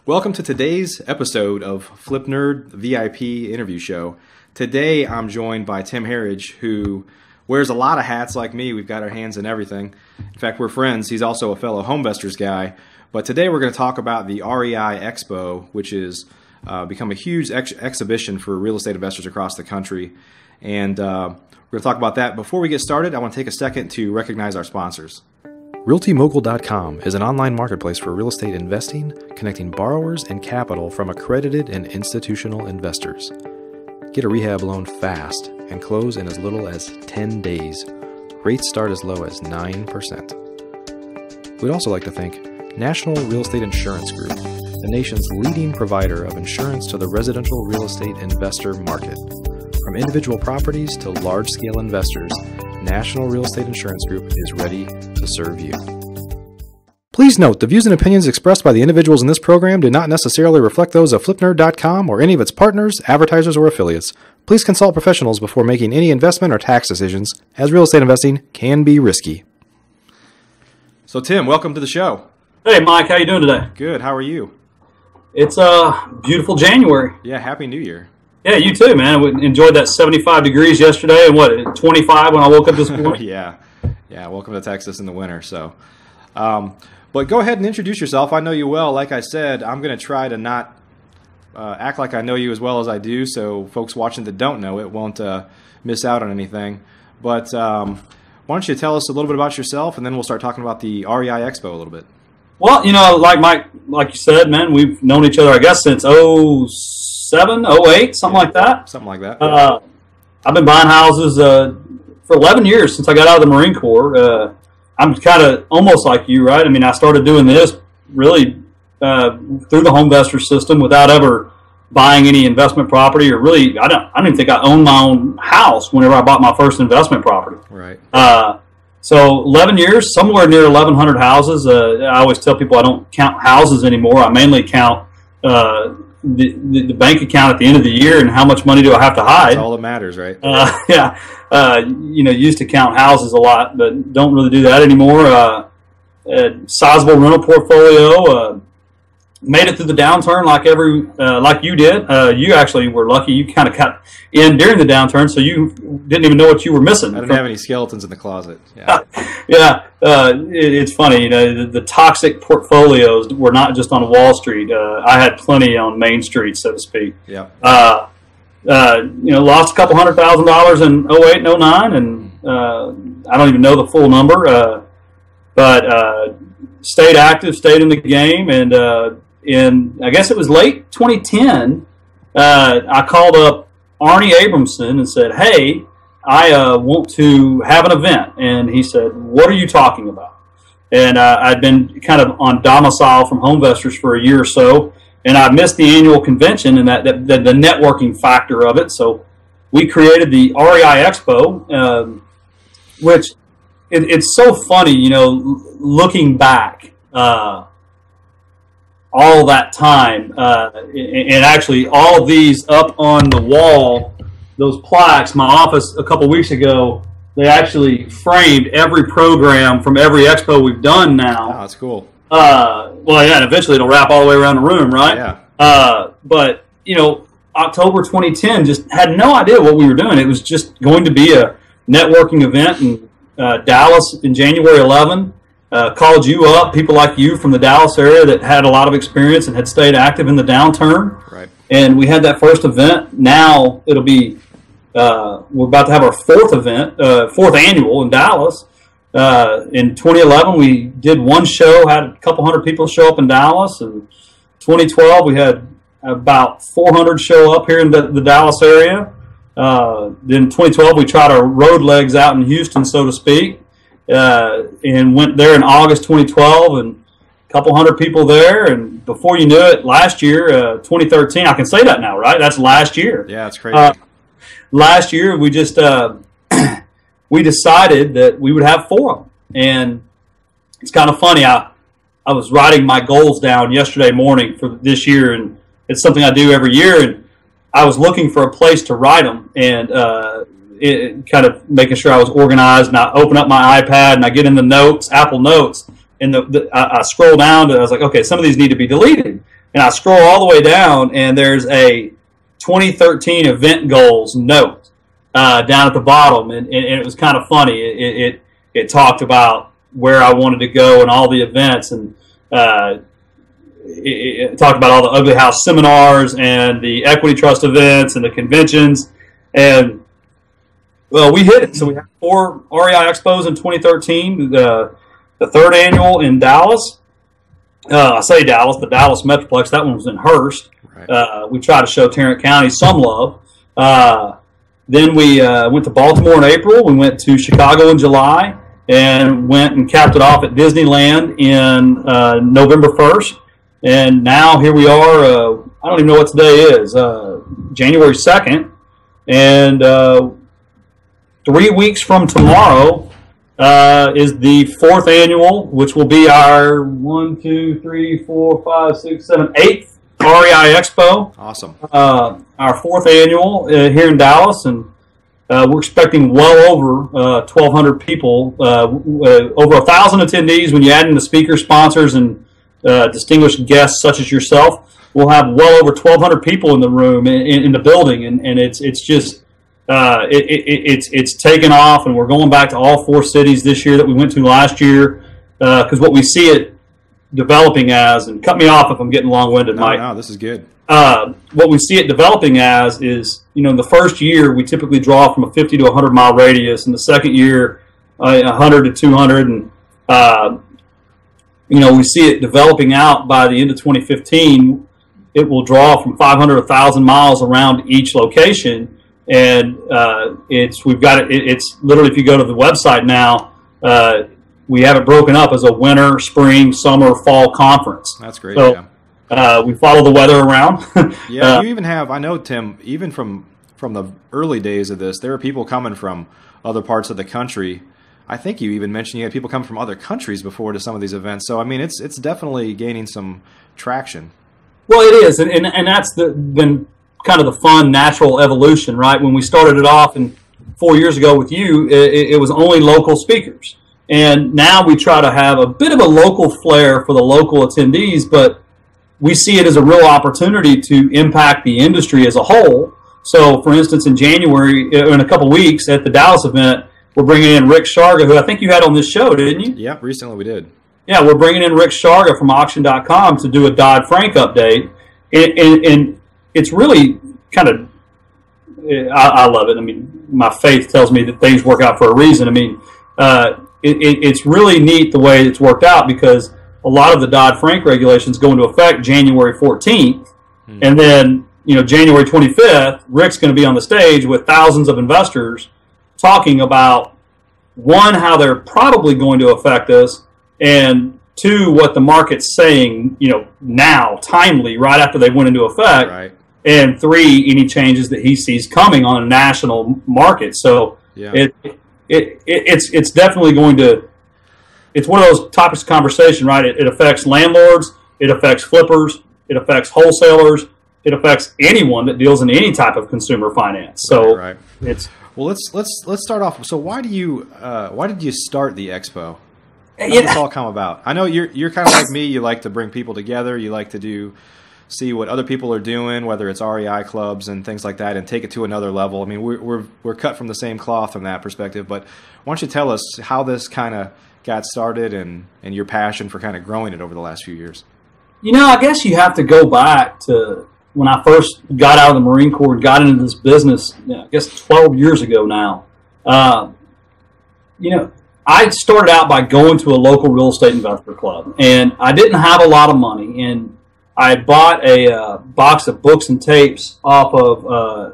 Welcome to today's episode of Flip Nerd VIP interview show. Today I'm joined by Tim Herriage, who wears a lot of hats like me. We've got our hands in everything. In fact, we're friends. He's also a fellow Homevestors guy. But today we're going to talk about the REI Expo, which has become a huge exhibition for real estate investors across the country. And we're going to talk about that. Before we get started, I want to take a second to recognize our sponsors. RealtyMogul.com is an online marketplace for real estate investing, connecting borrowers and capital from accredited and institutional investors. Get a rehab loan fast and close in as little as 10 days. Rates start as low as 9%. We'd also like to thank National Real Estate Insurance Group, the nation's leading provider of insurance to the residential real estate investor market. From individual properties to large-scale investors, National Real Estate Insurance Group is ready to serve you. Please note, the views and opinions expressed by the individuals in this program do not necessarily reflect those of FlipNerd.com or any of its partners, advertisers, or affiliates. Please consult professionals before making any investment or tax decisions, as real estate investing can be risky. So Tim, welcome to the show. Hey Mike, how you doing today? Good, how are you? It's beautiful January. Yeah, Happy New Year. Yeah, you too, man. I enjoyed that 75 degrees yesterday and 25 when I woke up this morning? Yeah, welcome to Texas in the winter. So, but go ahead and introduce yourself. I know you well. Like I said, I'm going to try to not act like I know you as well as I do, so folks watching that don't know it won't miss out on anything. But why don't you tell us a little bit about yourself, and then we'll start talking about the REI Expo a little bit. Well, like Mike, like you said, man, we've known each other, I guess, since 07, 08, something like that. Something like that. Yeah. I've been buying houses for 11 years since I got out of the Marine Corps. I'm kind of almost like you, right? I mean, I started doing this really through the Homevestor system without ever buying any investment property, or really, I don't even think I owned my own house whenever I bought my first investment property. Right. So 11 years, somewhere near 1,100 houses. I always tell people I don't count houses anymore. I mainly count the bank account at the end of the year and how much money do I have to hide. That's all that matters, right? Used to count houses a lot, but don't really do that anymore. Sizable rental portfolio. Made it through the downturn like you did. You actually were lucky. You kind of got in during the downturn, so you didn't even know what you were missing. I didn't have any skeletons in the closet. Yeah. It's funny. The toxic portfolios were not just on Wall Street. I had plenty on Main Street, so to speak. Yeah. Lost a couple $100,000 in 08 and 09, and I don't even know the full number. But stayed active, stayed in the game, and I guess it was late 2010, I called up Arnie Abramson and said, hey, I want to have an event. And he said, what are you talking about? And I'd been kind of on domicile from Homevestors for a year or so, and I missed the annual convention and the networking factor of it. So we created the REI Expo, which it's so funny, looking back all that time, and actually all of these up on the wall, those plaques, my office a couple weeks ago, they actually framed every program from every expo we've done now. Oh, that's cool. And eventually it'll wrap all the way around the room, right? Yeah. But, October 2010, just had no idea what we were doing. It was just going to be a networking event in Dallas in January 11. Called you up, people like you from the Dallas area that had a lot of experience and had stayed active in the downturn. Right. And we had that first event. Now it'll be, we're about to have our fourth annual in Dallas. In 2011, we did one show, had a couple hundred people show up in Dallas. And 2012, we had about 400 show up here in the Dallas area. Then 2012, we tried our road legs out in Houston, so to speak. And went there in August 2012, and a couple hundred people there. And before you knew it, last year, 2013, I can say that now, right? That's last year. Yeah, it's crazy. Last year, we just we decided that we would have 4 of them. And it's kind of funny. I was writing my goals down yesterday morning for this year, and it's something I do every year. And I was looking for a place to write them, and kind of making sure I was organized. And I open up my iPad and I get in the notes, Apple Notes, and I scroll down and I was like, okay, some of these need to be deleted. And I scroll all the way down, and there's a 2013 event goals note down at the bottom, and it was kind of funny. It talked about where I wanted to go and all the events, and it talked about all the Ugly House seminars and the Equity Trust events and the conventions, and well, we hit it. So we had 4 REI Expos in 2013, the 3rd annual in Dallas. I say Dallas, the Dallas Metroplex. That one was in Hearst. Right. We tried to show Tarrant County some love. Then we went to Baltimore in April. We went to Chicago in July, and went and capped it off at Disneyland in November 1st. And now here we are. I don't even know what today is. January 2nd, and 3 weeks from tomorrow is the 4th annual, which will be our 8th REI Expo. Awesome. Our 4th annual here in Dallas, and we're expecting well over 1,200 people, over 1,000 attendees when you add in the speaker sponsors and distinguished guests such as yourself. We'll have well over 1,200 people in the room, in the building, and it's just it's taken off, and we're going back to all 4 cities this year that we went to last year, because what we see it developing as, and cut me off if I'm getting long-winded, Mike. No, this is good. What we see it developing as is, in the first year we typically draw from a 50 to 100 mile radius, and the second year 100 to 200, and we see it developing out by the end of 2015. It will draw from 500 to 1,000 miles around each location, and it's literally, if you go to the website now, we have it broken up as a winter, spring, summer, fall conference. That's great. So, yeah. We follow the weather around. Yeah, you even have, I know, Tim, even from the early days of this, there are people coming from other parts of the country. I think you even mentioned you had people come from other countries before to some of these events. So, I mean, it's definitely gaining some traction. Well, it is, and that's been kind of the fun, natural evolution, right? When we started it off 4 years ago with you, it was only local speakers. And now we try to have a bit of a local flair for the local attendees, but we see it as a real opportunity to impact the industry as a whole. So, for instance, in January, in a couple weeks at the Dallas event, we're bringing in Rick Sharga, who I think you had on this show, didn't you? Yeah, recently we did. Yeah, we're bringing in Rick Sharga from auction.com to do a Dodd-Frank update. And it's really kind of, I love it. I mean, my faith tells me that things work out for a reason. I mean, it's really neat the way it's worked out, because a lot of the Dodd-Frank regulations go into effect January 14th. And then, January 25th, Rick's going to be on the stage with thousands of investors talking about, 1, how they're probably going to affect us, and 2, what the market's saying, now, timely, right after they went into effect, right. And 3, any changes that he sees coming on a national market. So yeah. It's definitely going to, it's one of those topics of conversation, right? It affects landlords, it affects flippers, it affects wholesalers, it affects anyone that deals in any type of consumer finance. So right. it's, well, let's start off. So why did you start the expo? How Yeah. did this all come about? I know you're kind of like me. You like to bring people together. You like to see what other people are doing, whether it's REI clubs and things like that, and take it to another level. I mean, we're cut from the same cloth from that perspective. But why don't you tell us how this kind of got started and your passion for kind of growing it over the last few years? I guess you have to go back to when I first got out of the Marine Corps and got into this business, I guess 12 years ago now. I started out by going to a local real estate investor club, and I didn't have a lot of money, and I had bought a box of books and tapes off of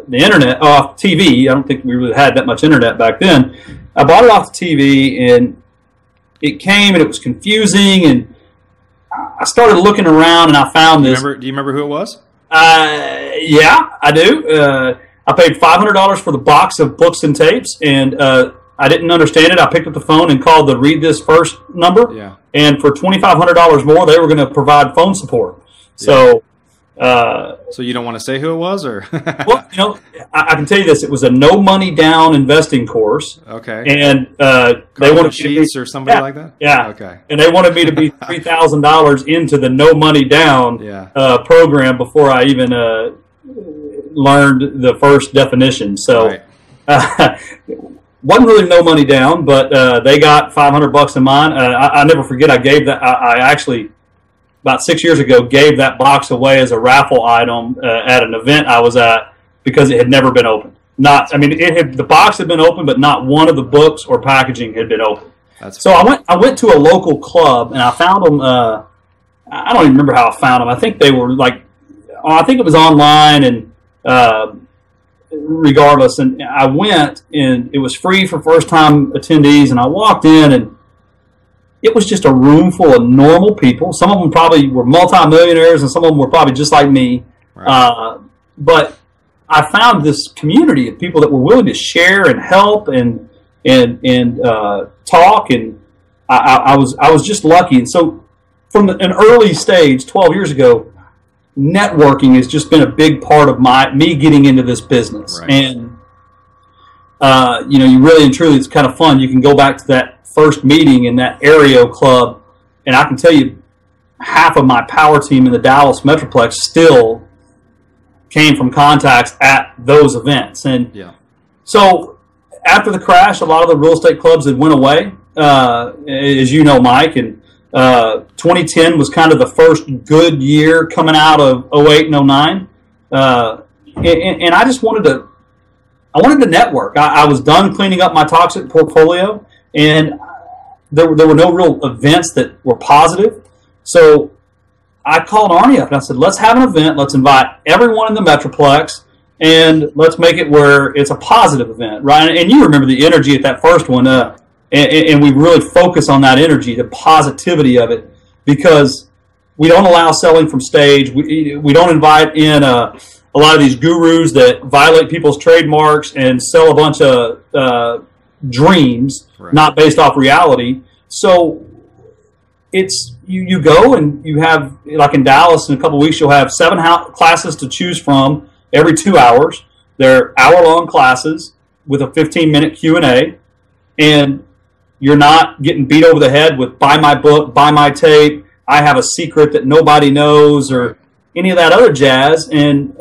the internet, off TV. I don't think we really had that much internet back then. I bought it off the TV, and it came, and it was confusing, and I started looking around, and I found this. Do you remember who it was? Yeah, I do. I paid $500 for the box of books and tapes, and I didn't understand it. I picked up the phone and called the Read This First number, yeah. And for $2,500 more, they were going to provide phone support. So So you don't want to say who it was, or? Well, I can tell you this: it was a no money down investing course. Okay. And they wanted Sheets or somebody like that. Yeah. Okay. And they wanted me to be $3,000 into the no money down program before I even learned the first definition. So wasn't really no money down, but they got $500 in mine. I never forget. I gave that. I actually, about 6 years ago, gave that box away as a raffle item at an event I was at because it had never been opened. The box had been opened, but not one of the books or packaging had been opened. So I went to a local club and I found them. I don't even remember how I found them. I think they were I think it was online, and regardless, and I went, and it was free for first time attendees, and I walked in, and it was just a room full of normal people. Some of them probably were multimillionaires, and some of them were probably just like me. Right. But I found this community of people that were willing to share and help and talk, and I was just lucky. And so, from an early stage, 12 years ago, networking has just been a big part of me getting into this business. Right. And you really and truly, it's kind of fun. You can go back to that first meeting in that Aereo club, and I can tell you half of my power team in the Dallas Metroplex still came from contacts at those events. And so after the crash, a lot of the real estate clubs had went away, as you know, Mike, and 2010 was kind of the first good year coming out of 08 and 09. And I just wanted to network. I was done cleaning up my toxic portfolio, and there were no real events that were positive. So I called Arnie up and I said, let's have an event. Let's invite everyone in the Metroplex, and let's make it where it's a positive event, right? And you remember the energy at that first one, and we really focus on that energy, the positivity of it, because we don't allow selling from stage. We don't invite in a lot of these gurus that violate people's trademarks and sell a bunch of dreams, not based off reality. So it's you go and you have, like in Dallas, in a couple of weeks, you'll have 7 classes to choose from every 2 hours. They're hour-long classes with a 15-minute Q&A, and you're not getting beat over the head with buy my book, buy my tape, I have a secret that nobody knows, or any of that other jazz. And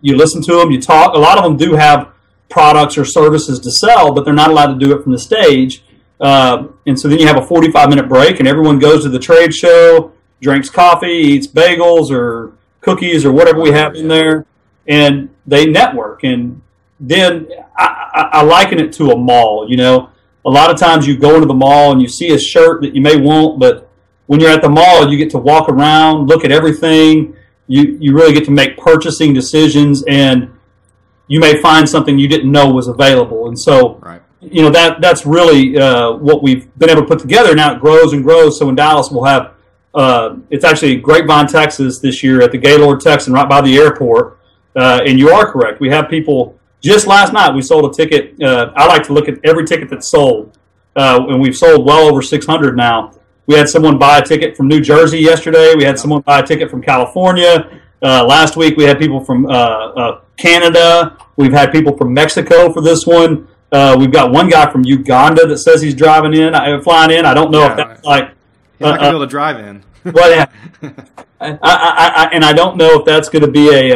you listen to them, you talk. A lot of them do have products or services to sell, but they're not allowed to do it from the stage. And so then you have a 45-minute break, and everyone goes to the trade show, drinks coffee, eats bagels or cookies or whatever we have in there, and they network. And then I liken it to a mall. A lot of times you go into the mall and you see a shirt that you may want, but when you're at the mall, you get to walk around, look at everything. You really get to make purchasing decisions, and you may find something you didn't know was available. And so, that's really what we've been able to put together. Now it grows and grows. So in Dallas, we'll have, it's actually Grapevine, Texas this year at the Gaylord Texan right by the airport. And you are correct. We have people, just last night we sold a ticket. I like to look at every ticket that's sold. And we've sold well over 600 now. We had someone buy a ticket from New Jersey yesterday. We had someone buy a ticket from California. Last week we had people from Canada. We've had people from Mexico for this one. We've got one guy from Uganda that says he's flying in. I don't know if that's like... He's not going to be able to drive in. Well, and I don't know if that's going to be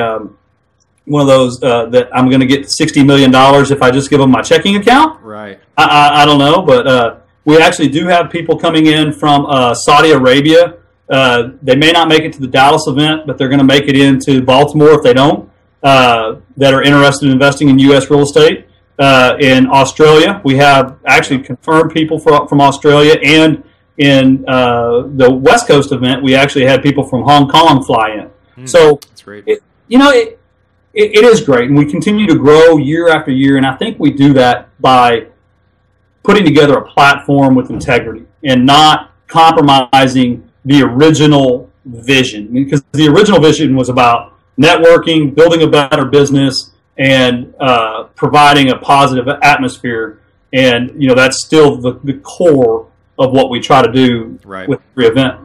one of those that I'm going to get $60 million if I just give them my checking account. Right. I don't know, but we actually do have people coming in from Saudi Arabia. They may not make it to the Dallas event, but they're going to make it into Baltimore if they don't, that are interested in investing in U.S. real estate. In Australia, we have actually confirmed people from Australia, and in the West Coast event, we actually had people from Hong Kong fly in. So that's great. It is great, and we continue to grow year after year, and I think we do that by putting together a platform with integrity and not compromising the original vision, because the original vision was about networking, building a better business, and providing a positive atmosphere. And that's still the core of what we try to do with every event.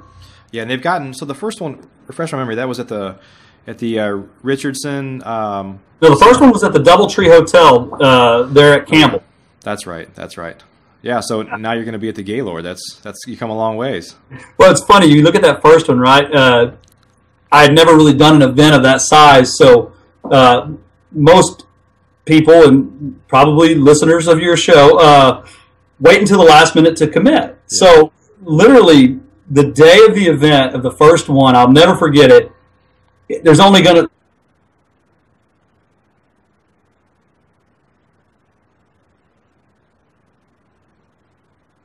Yeah, and they've gotten, so the first one, refresh my memory. That was at the Richardson. No, the first one was at the DoubleTree Hotel there at Campbell. That's right. That's right. Yeah. So now you're going to be at the Gaylord. That's you come a long ways. Well, it's funny. You look at that first one, right? I had never really done an event of that size, so most people and probably listeners of your show wait until the last minute to commit. Yeah. So literally the day of the event of the first one, I'll never forget it. There's only going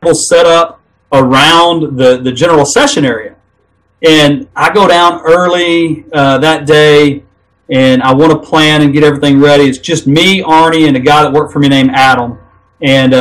to set up around the general session area. And I go down early that day, and I want to plan and get everything ready. It's just me, Arnie, and a guy that worked for me named Adam. And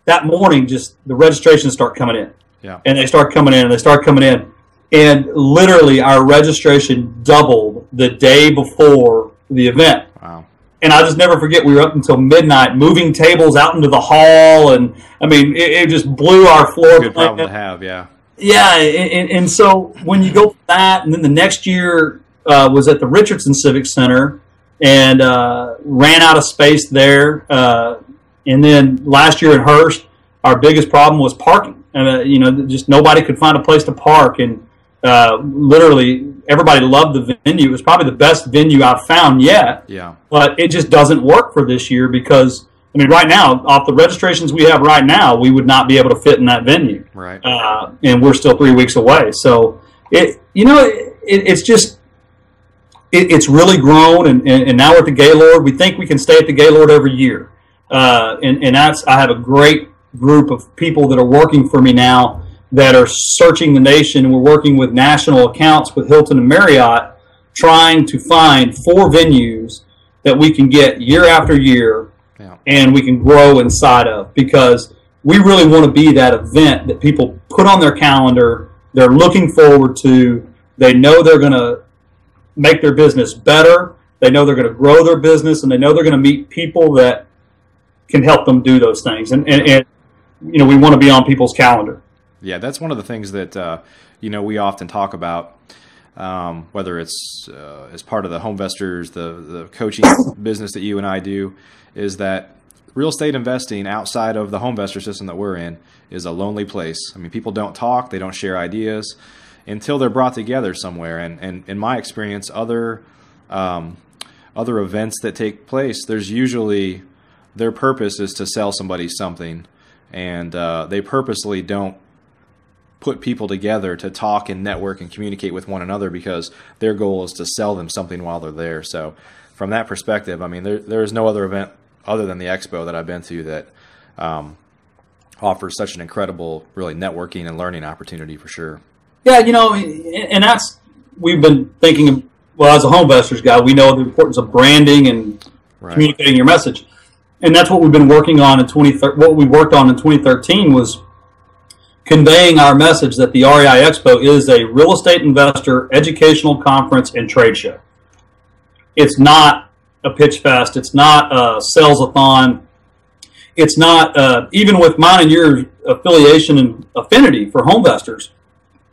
that morning, just the registrations start coming in. Yeah. And they start coming in, and they start coming in. And literally, our registration doubled the day before the event. Wow. And I'll just never forget, we were up until midnight, moving tables out into the hall. And, I mean, it just blew our floor. Good problem to have, yeah. Yeah, and so when you go for that, and then the next year was at the Richardson Civic Center, and ran out of space there. And then last year at Hearst, our biggest problem was parking. Just nobody could find a place to park, and literally everybody loved the venue. It was probably the best venue I've found yet. Yeah. But it just doesn't work for this year because, I mean, right now, off the registrations we have right now, we would not be able to fit in that venue. Right. And we're still 3 weeks away. So, it's really grown, and now we're at the Gaylord. We think we can stay at the Gaylord every year. And I have a great group of people that are working for me now that are searching the nation, and we're working with national accounts with Hilton and Marriott, trying to find 4 venues that we can get year after year. Yeah. And we can grow inside of, because we really want to be that event that people put on their calendar, they're looking forward to, they know they're going to make their business better, they know they're going to grow their business, and they know they're going to meet people that can help them do those things. And we want to be on people's calendar. Yeah, that's one of the things that we often talk about, whether it's as part of the Homevestors, the coaching business that you and I do, is that real estate investing outside of the Homevestor system that we're in is a lonely place. I mean, people don't talk, they don't share ideas until they're brought together somewhere. And in my experience, other events that take place, there's usually their purpose is to sell somebody something, and they purposely don't put people together to talk and network and communicate with one another because their goal is to sell them something while they're there. So from that perspective, I mean, there is no other event other than the Expo that I've been to that offers such an incredible, really networking and learning opportunity for sure. Yeah, and that's, we've been thinking, well, as a Homevestors guy, we know the importance of branding and communicating your message. And that's what we've been working on what we worked on in 2013 was conveying our message that the REI Expo is a real estate investor educational conference and trade show. It's not a pitch fest. It's not a sales-a-thon. It's not, even with mine and your affiliation and affinity for Homevestors,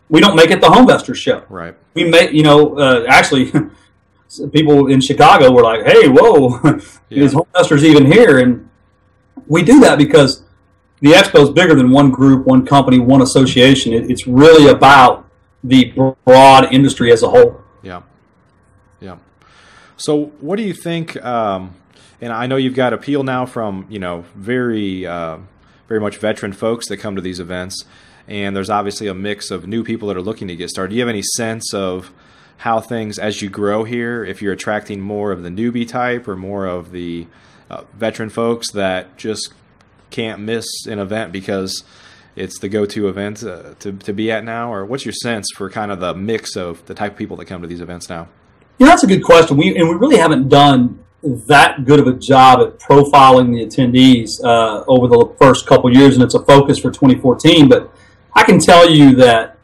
we don't make it the Homevestors show. Right. We make, actually, people in Chicago were like, hey, whoa, is Homevestors even here? And we do that because the Expo is bigger than one group, one company, one association. It's really about the broad industry as a whole. Yeah. Yeah. So what do you think, and I know you've got appeal now from, very much veteran folks that come to these events, and there's obviously a mix of new people that are looking to get started. Do you have any sense of how things, as you grow here, if you're attracting more of the newbie type or more of the veteran folks that just can't miss an event because it's the go-to event to be at now? Or what's your sense for kind of the mix of the type of people that come to these events now? That's a good question. We really haven't done that good of a job at profiling the attendees over the first couple years, and it's a focus for 2014. But I can tell you that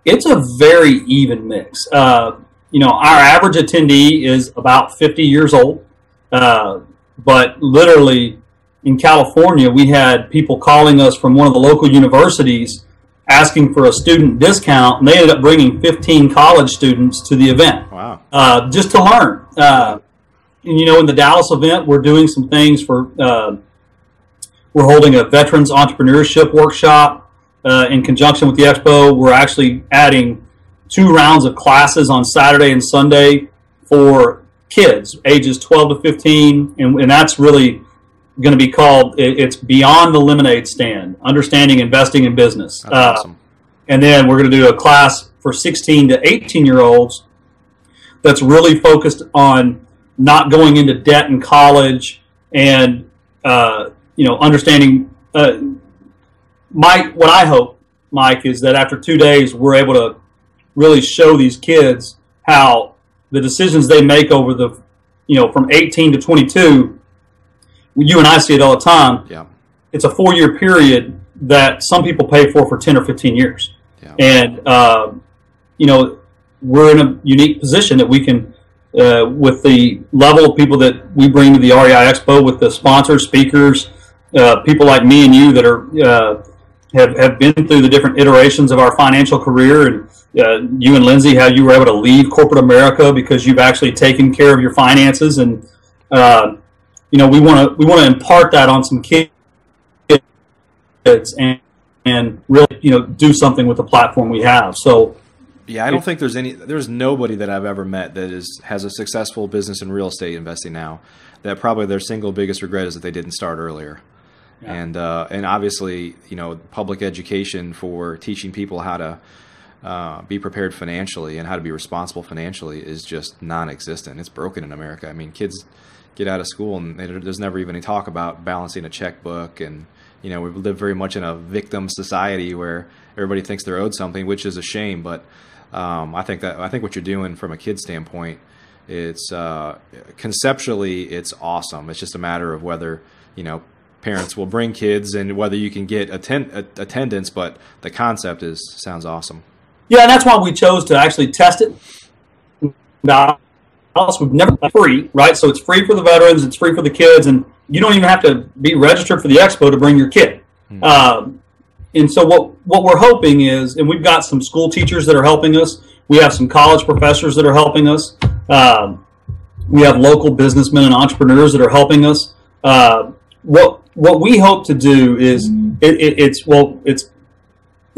it's a very even mix. Our average attendee is about 50 years old, but literally in California, we had people calling us from one of the local universities asking for a student discount, and they ended up bringing 15 college students to the event. Wow. Just to learn. And, in the Dallas event, we're doing some things for, we're holding a veterans entrepreneurship workshop in conjunction with the expo. We're actually adding 2 rounds of classes on Saturday and Sunday for kids ages 12 to 15, and that's really going to be called, it's Beyond the Lemonade Stand, Understanding Investing in Business. That's awesome. And then we're going to do a class for 16 to 18-year-olds that's really focused on not going into debt in college and, understanding. What I hope, Mike, is that after 2 days, we're able to really show these kids how the decisions they make over the, from 18 to 22, you and I see it all the time. Yeah. It's a 4-year period that some people pay for 10 or 15 years. Yeah. And, we're in a unique position that we can, with the level of people that we bring to the REI Expo, with the sponsors, speakers, people like me and you that are have been through the different iterations of our financial career, and you and Lindsay, how you were able to leave corporate America because you've actually taken care of your finances, and we want to impart that on some kids and really do something with the platform we have. So. Yeah, I don't think there's nobody that I've ever met that has a successful business in real estate investing now that probably their single biggest regret is that they didn't start earlier. Yeah. And obviously, public education for teaching people how to be prepared financially and how to be responsible financially is just non-existent. It's broken in America. I mean, kids get out of school and there's never even any talk about balancing a checkbook, and we live very much in a victim society where everybody thinks they're owed something, which is a shame. But I think what you're doing from a kid standpoint, it's conceptually it's awesome. It's just a matter of whether parents will bring kids and whether you can get attendance. But the concept sounds awesome. Yeah, and that's why we chose to actually test it. Now, we've never free, right? So it's free for the veterans, it's free for the kids, and you don't even have to be registered for the expo to bring your kid. And so what we're hoping is, and we've got some school teachers that are helping us. We have some college professors that are helping us. We have local businessmen and entrepreneurs that are helping us. What we hope to do is it's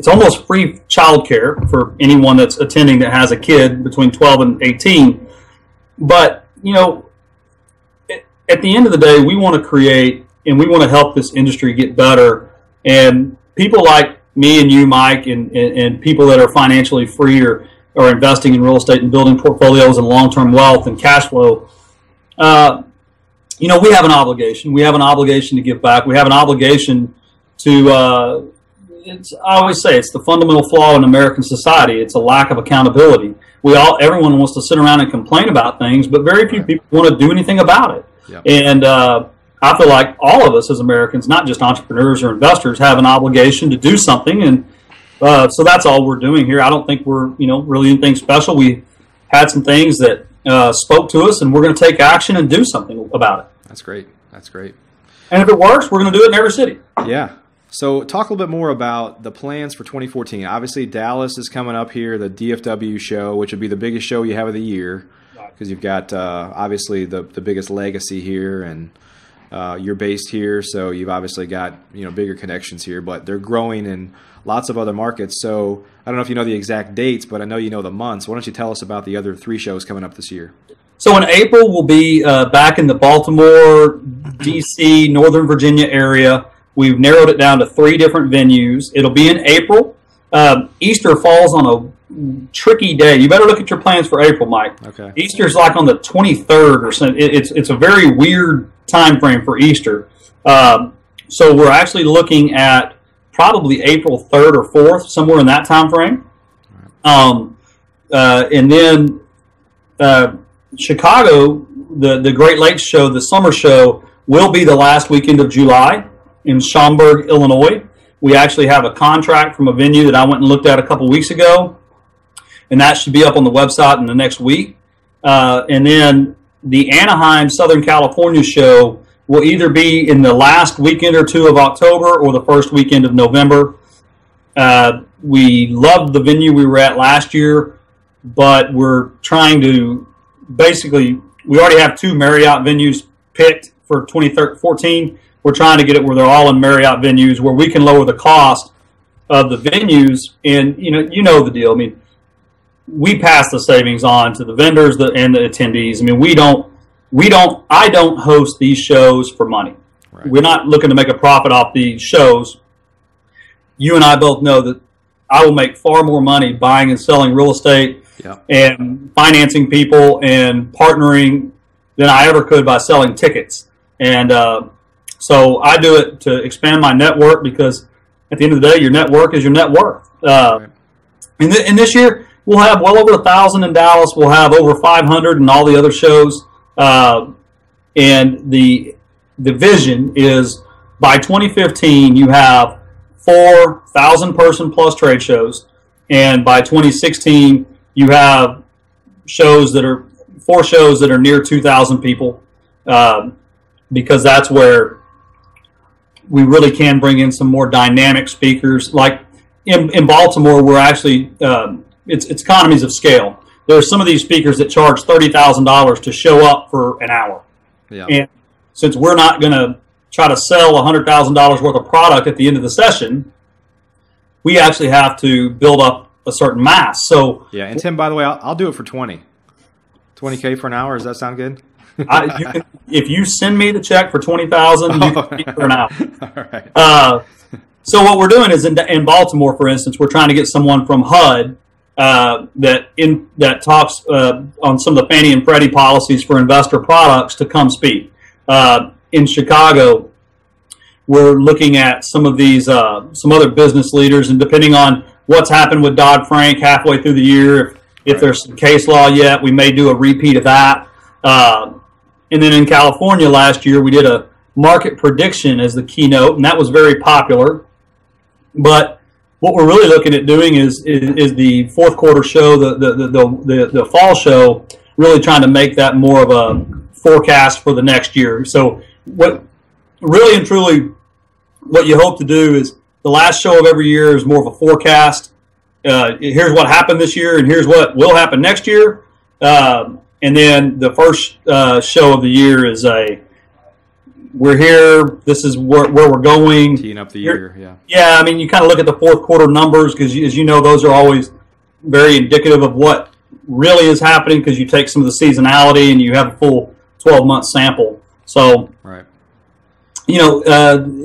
almost free childcare for anyone that's attending that has a kid between 12 and 18. But at the end of the day, we want to create and we want to help this industry get better. And people like me and you, Mike, and people that are financially free or investing in real estate and building portfolios and long-term wealth and cash flow, we have an obligation. We have an obligation to give back. We have an obligation to, I always say, it's the fundamental flaw in American society. It's a lack of accountability. Everyone wants to sit around and complain about things, but very few people want to do anything about it. Yep. And I feel like all of us as Americans, not just entrepreneurs or investors, have an obligation to do something. And so that's all we're doing here. I don't think we're, really anything special. We had some things that spoke to us, and we're going to take action and do something about it. That's great. That's great. And if it works, we're going to do it in every city. Yeah. So talk a little bit more about the plans for 2014. Obviously, Dallas is coming up here, the DFW show, which would be the biggest show you have of the year, because you've got obviously the biggest legacy here, and you're based here, so you've obviously got bigger connections here. But they're growing in lots of other markets. So I don't know if you know the exact dates, but I know you know the months. Why don't you tell us about the other 3 shows coming up this year? So in April, we'll be back in the Baltimore, D.C., Northern Virginia area. We've narrowed it down to 3 different venues. It'll be in April. Easter falls on a tricky day. You better look at your plans for April, Mike. Okay. Easter's like on the 23rd or something. It's a very weird time frame for Easter. So we're actually looking at probably April 3rd or 4th, somewhere in that time frame. And then Chicago, the Great Lakes show, the summer show, will be the last weekend of July in Schaumburg, Illinois. We actually have a contract from a venue that I went and looked at a couple weeks ago, and that should be up on the website in the next week. And then the Anaheim, Southern California show will either be in the last weekend or 2 of October or the first weekend of November. We loved the venue we were at last year, but we're trying to basically, we already have 2 Marriott venues picked for 2014. We're trying to get it where they're all in Marriott venues where we can lower the cost of the venues. And, you know the deal. I mean, we pass the savings on to the vendors and the attendees. I mean, I don't host these shows for money. Right. We're not looking to make a profit off these shows. You and I both know that I will make far more money buying and selling real estate and financing people and partnering than I ever could by selling tickets. And so I do it to expand my network, because at the end of the day, your network is your net worth. Right. And this year, we'll have well over 1,000 in Dallas. We'll have over 500 in all the other shows. And the vision is by 2015, you have 4,000 person plus trade shows. And by 2016, you have 4 shows that are near 2,000 people, because that's where we really can bring in some more dynamic speakers. Like in Baltimore, we're actually, it's economies of scale. There are some of these speakers that charge $30,000 to show up for an hour. Yeah. And since we're not going to try to sell $100,000 worth of product at the end of the session, we actually have to build up a certain mass. So yeah, and Tim, by the way, I'll do it for 20K for an hour. Does that sound good? If you send me the check for $20,000, you can speak for an hour. All right. So what we're doing is in Baltimore, for instance, we're trying to get someone from HUD that talks on some of the Fannie and Freddie policies for investor products to come speak. In Chicago, we're looking at some of these some other business leaders, and depending on what's happened with Dodd-Frank halfway through the year, if there's some case law yet, we may do a repeat of that. And then in California last year, we did a market prediction as the keynote, and that was very popular. But what we're really looking at doing is the fourth quarter show, the fall show, really trying to make that more of a forecast for the next year. So what really and truly what you hope to do is the last show of every year is more of a forecast. Here's what happened this year, and here's what will happen next year. And then the first show of the year is we're here, this is where we're going. Teeing up the year, yeah. Yeah, I mean, you kind of look at the fourth quarter numbers because, as you know, those are always very indicative of what really is happening, because you take some of the seasonality and you have a full 12-month sample. So, right. You know,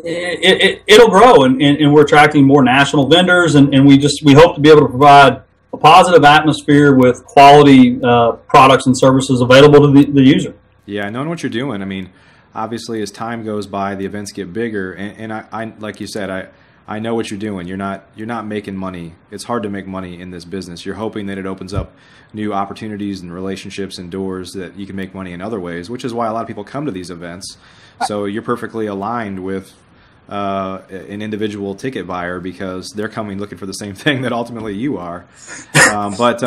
it'll grow, and we're attracting more national vendors, and we hope to be able to provide a positive atmosphere with quality products and services available to the user. Yeah, knowing what you're doing, I mean, obviously as time goes by, the events get bigger, and I like you said, I know what you're doing. You're not making money. It's hard to make money in this business. You're hoping that it opens up new opportunities and relationships and doors that you can make money in other ways, which is why a lot of people come to these events. So you're perfectly aligned with an individual ticket buyer, because they're coming looking for the same thing that ultimately you are. But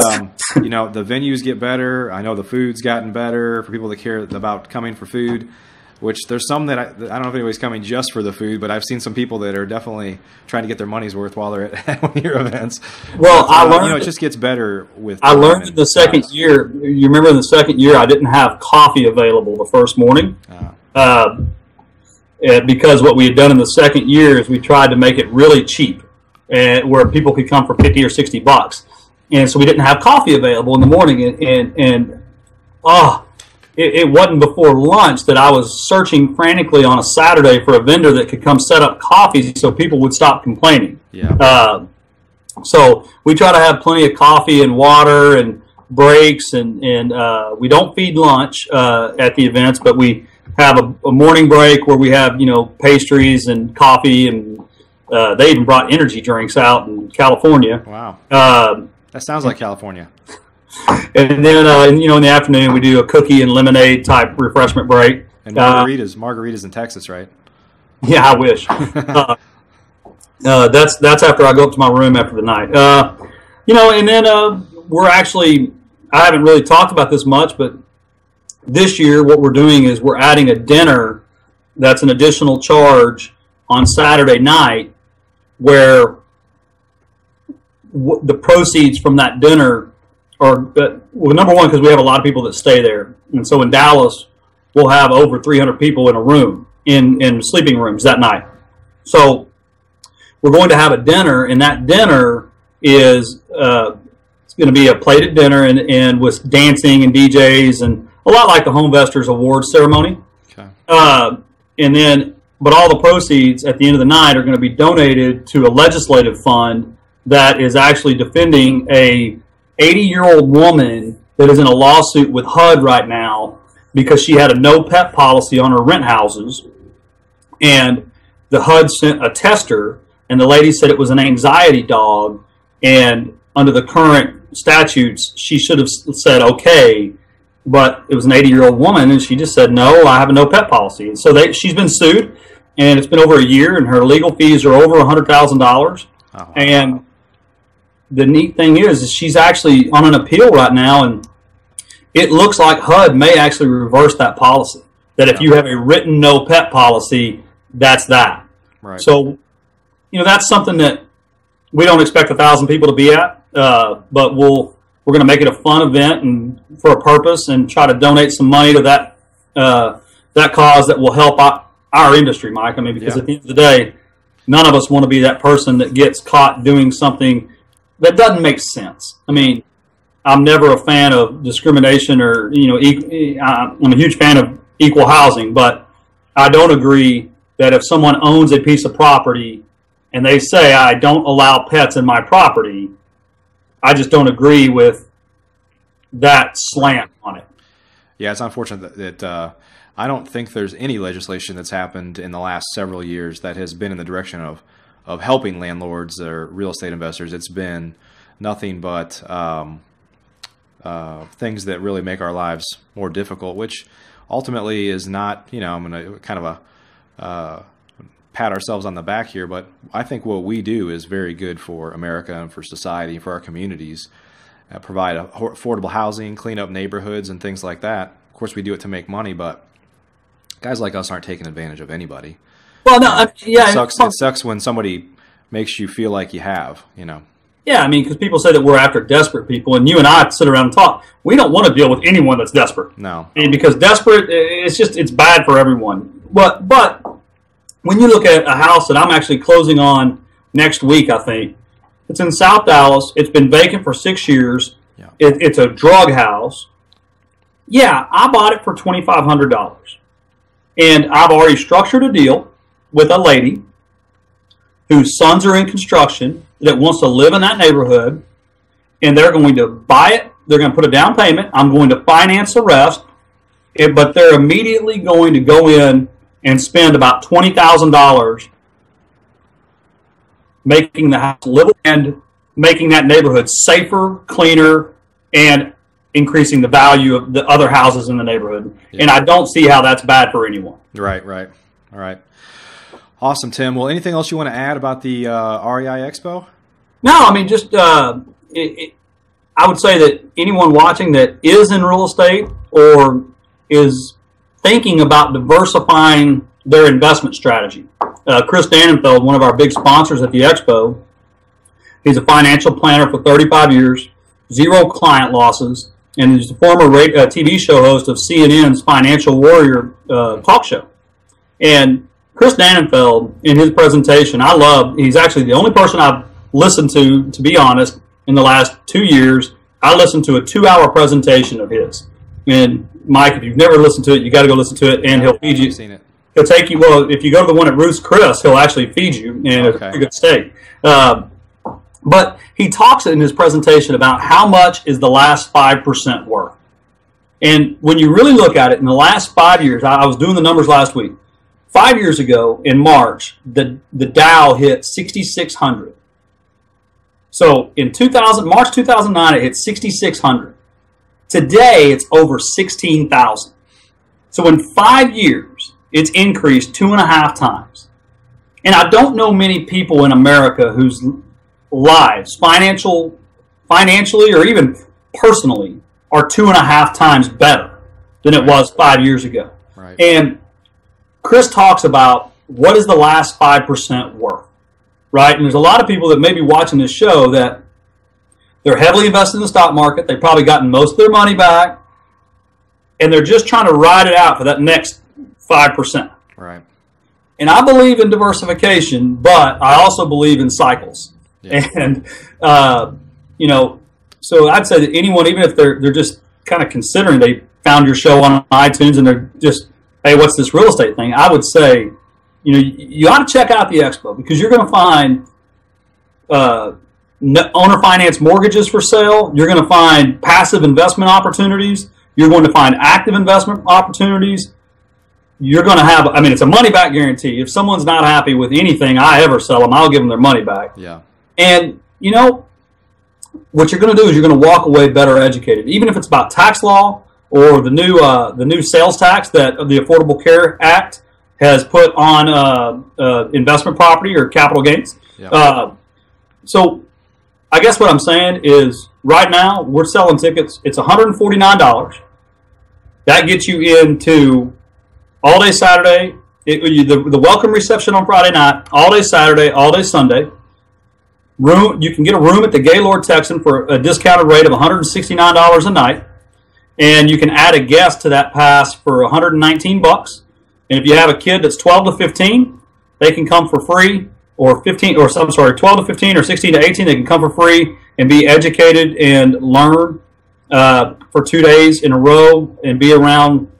you know, the venues get better. I know the food's gotten better for people that care about coming for food, which there's some that I don't know if anybody's coming just for the food, but I've seen some people that are definitely trying to get their money's worth while they're at one of your events. Well, I learned, you know, it just gets better with. I learned in the second year. You remember in the second year, I didn't have coffee available the first morning. Because what we had done in the second year is we tried to make it really cheap, where people could come for $50 or $60, and so we didn't have coffee available in the morning. It wasn't before lunch that I was searching frantically on a Saturday for a vendor that could come set up coffee so people would stop complaining. Yeah. So we try to have plenty of coffee and water and breaks, and we don't feed lunch at the events, but we have a morning break where we have, you know, pastries and coffee, and they even brought energy drinks out in California. Wow. That sounds like California. And then, you know, in the afternoon we do a cookie and lemonade type refreshment break. And margaritas in Texas, right? Yeah, I wish. That's after I go up to my room after the night. You know, and then I haven't really talked about this much, but this year, what we're doing is we're adding a dinner that's an additional charge on Saturday night, where the proceeds from that dinner are, well, number one, because we have a lot of people that stay there. And so in Dallas, we'll have over 300 people in a room, in sleeping rooms that night. So we're going to have a dinner, and that dinner is it's going to be a plated dinner and with dancing and DJs and a lot like the Homevestors Awards ceremony. Okay. But all the proceeds at the end of the night are going to be donated to a legislative fund that is actually defending a 80-year-old woman that is in a lawsuit with HUD right now because she had a no pet policy on her rent houses, and the HUD sent a tester, and the lady said it was an anxiety dog, and under the current statutes, she should have said okay, but it was an 80-year-old woman, and she just said, no, I have a no pet policy. And so she's been sued, and it's been over a year, and her legal fees are over $100,000. Oh. And the neat thing is she's actually on an appeal right now, and it looks like HUD may actually reverse that policy, that if you have a written no pet policy, that's that. Right. So, that's something that we don't expect 1,000 people to be at, but we're going to make it a fun event and for a purpose, and try to donate some money to that cause that will help our industry, Mike. I mean, because at the end of the day, none of us want to be that person that gets caught doing something that doesn't make sense. I mean, I'm never a fan of discrimination or, I'm a huge fan of equal housing, but I don't agree that if someone owns a piece of property and they say, I don't allow pets in my property, I just don't agree with that slant on it. Yeah, it's unfortunate that I don't think there's any legislation that's happened in the last several years that has been in the direction of helping landlords or real estate investors. It's been nothing but things that really make our lives more difficult, which ultimately is not, I'm going to kind of pat ourselves on the back here, but I think what we do is very good for America and for society, for our communities, provide affordable housing, clean up neighborhoods and things like that. Of course, we do it to make money, but guys like us aren't taking advantage of anybody. Well, no, it sucks when somebody makes you feel like you have, Yeah, I mean, because people say that we're after desperate people, and you and I sit around and talk. We don't want to deal with anyone that's desperate. No. I mean, because desperate, it's bad for everyone. But when you look at a house that I'm actually closing on next week, I think, it's in South Dallas. It's been vacant for 6 years. Yeah. It's a drug house. Yeah, I bought it for $2,500. And I've already structured a deal with a lady whose sons are in construction that wants to live in that neighborhood, and they're going to buy it. They're going to put a down payment. I'm going to finance the rest, but they're immediately going to go in and spend about $20,000 making the house livable and making that neighborhood safer, cleaner, and increasing the value of the other houses in the neighborhood. Yeah. And I don't see how that's bad for anyone. Right. All right. Awesome, Tim. Well, anything else you want to add about the REI Expo? No, I mean, just I would say that anyone watching that is in real estate or is thinking about diversifying their investment strategy. Chris Dannenfeld, one of our big sponsors at the Expo, he's a financial planner for 35 years, 0 client losses, and he's the former TV show host of CNN's Financial Warrior talk show. And Chris Dannenfeld, in his presentation, he's actually the only person I've listened to be honest, in the last 2 years. I listened to a 2-hour presentation of his. And Mike, if you've never listened to it, you got to go listen to it, and he'll feed you. I've seen it. He'll take you, well, if you go to the one at Ruth's Chris, he'll actually feed you, and it's a pretty good steak. But he talks in his presentation about how much is the last 5% worth. And when you really look at it, in the last 5 years, I was doing the numbers last week. 5 years ago, in March, the Dow hit 6,600. So in March 2009, it hit 6,600. Today, it's over 16,000. So in 5 years, it's increased 2.5 times. And I don't know many people in America whose lives, financially or even personally, are 2.5 times better than it was 5 years ago. Right. And Chris talks about what is the last 5% worth, right? And there's a lot of people that may be watching this show that They're heavily invested in the stock market. They've probably gotten most of their money back, and they're just trying to ride it out for that next 5%. Right. And I believe in diversification, but I also believe in cycles. Yeah. And, so I'd say that anyone, even if they're just kind of considering, they found your show on iTunes and they're just, hey, what's this real estate thing? I would say, you ought to check out the expo, because you're going to find owner finance mortgages for sale. You're going to find passive investment opportunities. You're going to find active investment opportunities. You're going to have, it's a money back guarantee. If someone's not happy with anything I ever sell them, I'll give them their money back. Yeah. And, what you're going to do is you're going to walk away better educated, even if it's about tax law or the new sales tax that the Affordable Care Act has put on investment property or capital gains. Yeah. So I guess what I'm saying is right now we're selling tickets. It's $149. That gets you into all day Saturday, the welcome reception on Friday night, all day Saturday, all day Sunday. You can get a room at the Gaylord Texan for a discounted rate of $169 a night, and you can add a guest to that pass for $119. And if you have a kid that's 12 to 15, they can come for free, or 12 to 15 or 16 to 18, they can come for free and be educated and learn for 2 days in a row and be around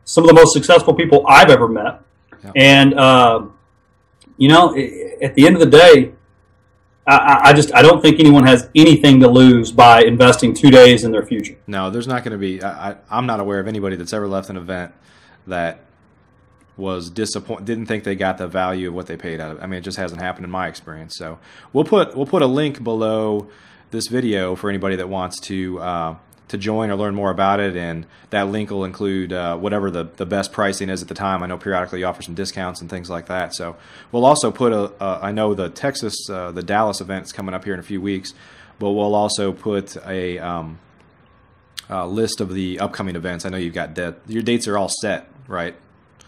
some of the most successful people I've ever met. Yep. And, at the end of the day, I don't think anyone has anything to lose by investing 2 days in their future. No, there's not going to be. I'm not aware of anybody that's ever left an event that was disappointed, didn't think they got the value of what they paid out of it. It just hasn't happened in my experience. So we'll put a link below this video for anybody that wants to join or learn more about it, and that link will include whatever the best pricing is at the time. I know periodically you offer some discounts and things like that. So we'll also put I know the the Dallas event is coming up here in a few weeks, but we'll also put a list of the upcoming events. I know you've got your dates are all set, right?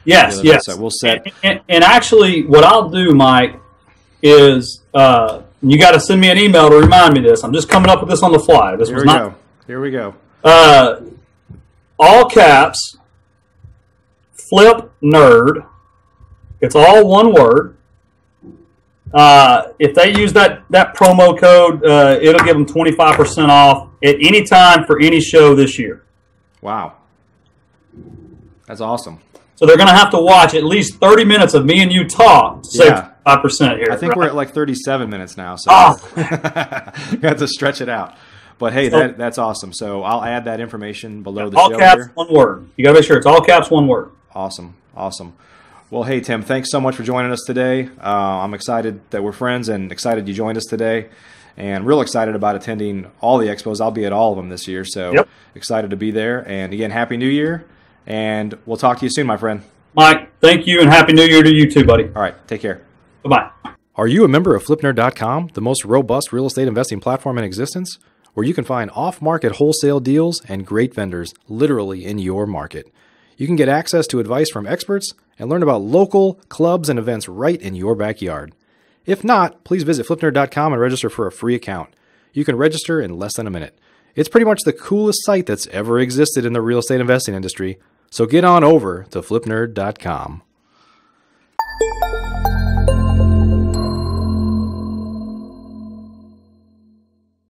Yes. So we'll set. And actually, what I'll do, Mike, is you got to send me an email to remind me of this. I'm just coming up with this on the fly. Here we go. All caps, Flip Nerd. It's all one word. If they use that promo code, it'll give them 25% off at any time for any show this year. Wow. That's awesome. So they're going to have to watch at least 30 minutes of me and you talk to save 5% here. I think we're at like 37 minutes now, so you have to stretch it out. But hey, that's awesome. So I'll add that information below the show. All caps, one word. You got to make sure it's all caps, one word. Awesome. Well, hey, Tim, thanks so much for joining us today. I'm excited that we're friends and excited you joined us today, and real excited about attending all the expos. I'll be at all of them this year, so excited to be there. And again, Happy New Year, and we'll talk to you soon, my friend. Mike, thank you, and Happy New Year to you too, buddy. All right, take care. Bye-bye. Are you a member of FlipNerd.com, the most robust real estate investing platform in existence, where you can find off-market wholesale deals and great vendors literally in your market? You can get access to advice from experts and learn about local clubs and events right in your backyard. If not, please visit FlipNerd.com and register for a free account. You can register in less than a minute. It's pretty much the coolest site that's ever existed in the real estate investing industry, so get on over to FlipNerd.com.